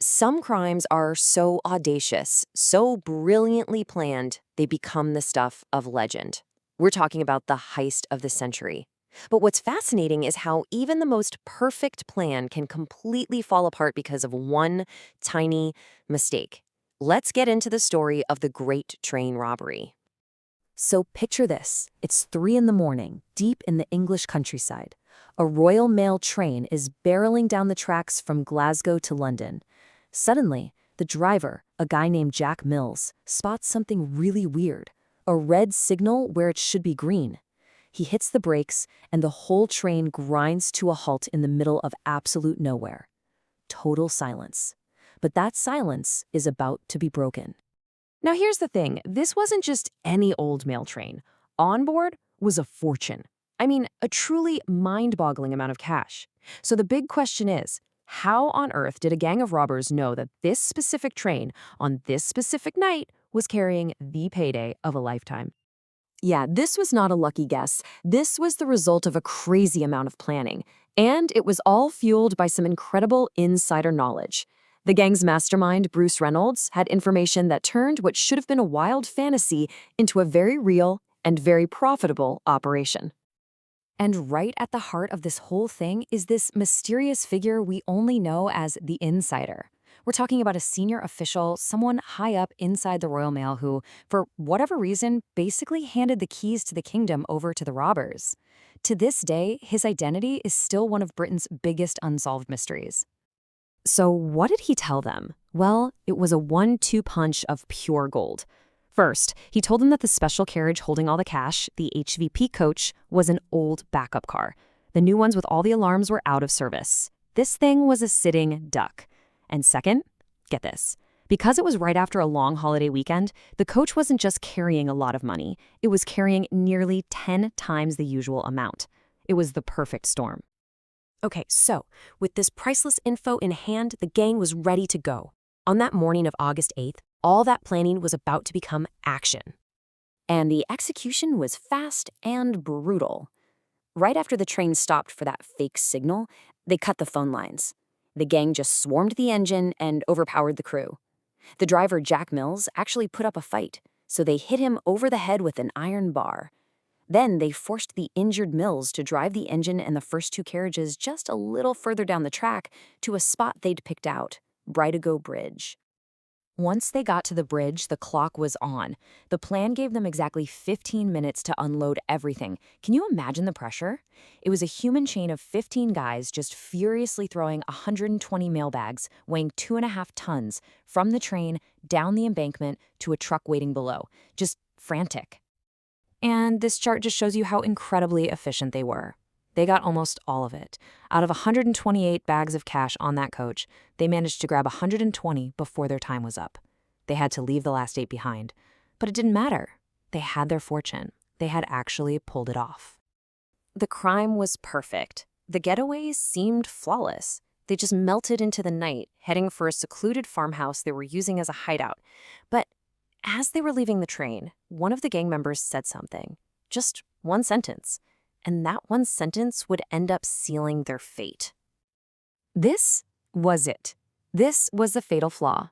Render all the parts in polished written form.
Some crimes are so audacious, so brilliantly planned, they become the stuff of legend. We're talking about the heist of the century. But what's fascinating is how even the most perfect plan can completely fall apart because of one tiny mistake. Let's get into the story of the Great Train Robbery. So picture this. It's 3 in the morning, deep in the English countryside. A Royal Mail train is barreling down the tracks from Glasgow to London. Suddenly, the driver, a guy named Jack Mills, spots something really weird. A red signal where it should be green. He hits the brakes, and the whole train grinds to a halt in the middle of absolute nowhere. Total silence. But that silence is about to be broken. Now, here's the thing. This wasn't just any old mail train. On board was a fortune. I mean, a truly mind-boggling amount of cash. So the big question is, how on earth did a gang of robbers know that this specific train on this specific night was carrying the payday of a lifetime? Yeah, this was not a lucky guess. This was the result of a crazy amount of planning. And it was all fueled by some incredible insider knowledge. The gang's mastermind, Bruce Reynolds, had information that turned what should have been a wild fantasy into a very real and very profitable operation. And right at the heart of this whole thing is this mysterious figure we only know as the Insider. We're talking about a senior official, someone high up inside the Royal Mail who, for whatever reason, basically handed the keys to the kingdom over to the robbers. To this day, his identity is still one of Britain's biggest unsolved mysteries. So what did he tell them? Well, it was a 1-2 punch of pure gold. First, he told them that the special carriage holding all the cash, the HVP coach, was an old backup car. The new ones with all the alarms were out of service. This thing was a sitting duck. And second, get this. Because it was right after a long holiday weekend, the coach wasn't just carrying a lot of money. It was carrying nearly 10 times the usual amount. It was the perfect storm. Okay, so with this priceless info in hand, the gang was ready to go. On that morning of August 8th, all that planning was about to become action. And the execution was fast and brutal. Right after the train stopped for that fake signal, they cut the phone lines. The gang just swarmed the engine and overpowered the crew. The driver, Jack Mills, actually put up a fight, so they hit him over the head with an iron bar. Then they forced the injured Mills to drive the engine and the first 2 carriages just a little further down the track to a spot they'd picked out, Brightigo Bridge. Once they got to the bridge, the clock was on. The plan gave them exactly 15 minutes to unload everything. Can you imagine the pressure? It was a human chain of 15 guys just furiously throwing 120 mailbags weighing 2.5 tons from the train down the embankment to a truck waiting below. Just frantic. And this chart just shows you how incredibly efficient they were. They got almost all of it. Out of 128 bags of cash on that coach, they managed to grab 120 before their time was up. They had to leave the last 8 behind. But it didn't matter. They had their fortune. They had actually pulled it off. The crime was perfect. The getaways seemed flawless. They just melted into the night, heading for a secluded farmhouse they were using as a hideout. But as they were leaving the train, one of the gang members said something. Just one sentence. And that one sentence would end up sealing their fate. This was it. This was the fatal flaw.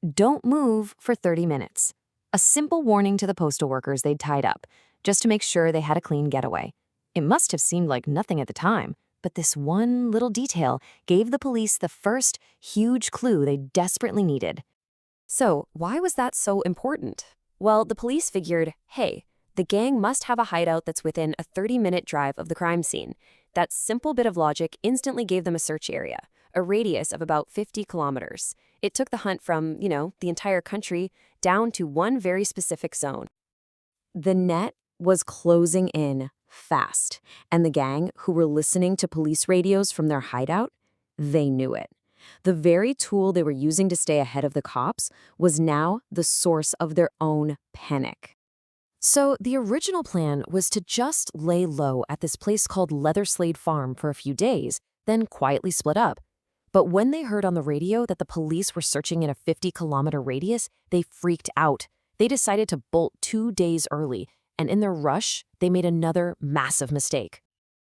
Don't move for 30 minutes. A simple warning to the postal workers they'd tied up, just to make sure they had a clean getaway. It must have seemed like nothing at the time, but this one little detail gave the police the first huge clue they desperately needed. So, why was that so important? Well, the police figured, hey, the gang must have a hideout that's within a 30-minute drive of the crime scene. That simple bit of logic instantly gave them a search area, a radius of about 50 kilometers. It took the hunt from, the entire country down to one very specific zone. The net was closing in fast, and the gang, who were listening to police radios from their hideout, they knew it. The very tool they were using to stay ahead of the cops was now the source of their own panic. So the original plan was to just lay low at this place called Leatherslade Farm for a few days, then quietly split up. But when they heard on the radio that the police were searching in a 50-kilometer radius, they freaked out. They decided to bolt 2 days early, and in their rush, they made another massive mistake.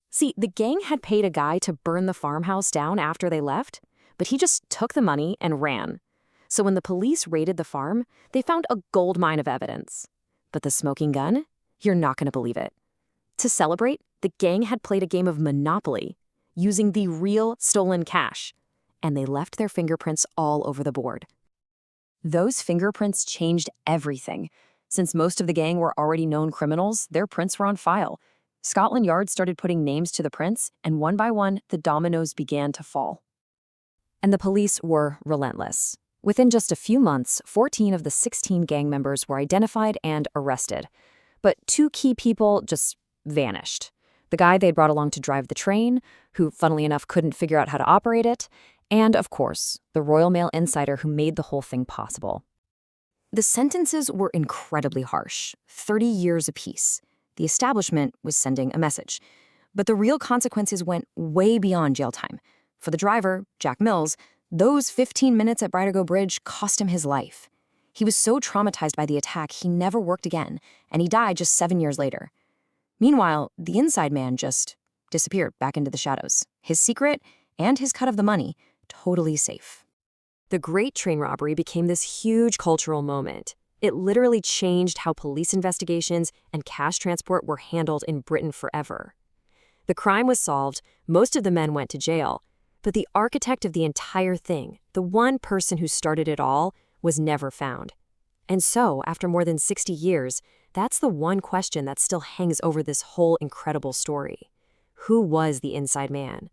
See, the gang had paid a guy to burn the farmhouse down after they left, but he just took the money and ran. So when the police raided the farm, they found a gold mine of evidence. But the smoking gun? You're not going to believe it. To celebrate, the gang had played a game of Monopoly, using the real stolen cash, and they left their fingerprints all over the board. Those fingerprints changed everything. Since most of the gang were already known criminals, their prints were on file. Scotland Yard started putting names to the prints, and one by one, the dominoes began to fall. And the police were relentless. Within just a few months, 14 of the 16 gang members were identified and arrested. But two key people just vanished. The guy they'd brought along to drive the train, who, funnily enough, couldn't figure out how to operate it, and, of course, the Royal Mail insider who made the whole thing possible. The sentences were incredibly harsh, 30 years apiece. The establishment was sending a message. But the real consequences went way beyond jail time. For the driver, Jack Mills, those 15 minutes at Brightergo Bridge cost him his life. He was so traumatized by the attack he never worked again, and he died just 7 years later. Meanwhile, the inside man just disappeared back into the shadows. His secret and his cut of the money totally safe. The Great Train Robbery became this huge cultural moment. It literally changed how police investigations and cash transport were handled in Britain forever. The crime was solved, most of the men went to jail, but the architect of the entire thing, the one person who started it all, was never found. And so, after more than 60 years, that's the one question that still hangs over this whole incredible story. Who was the inside man?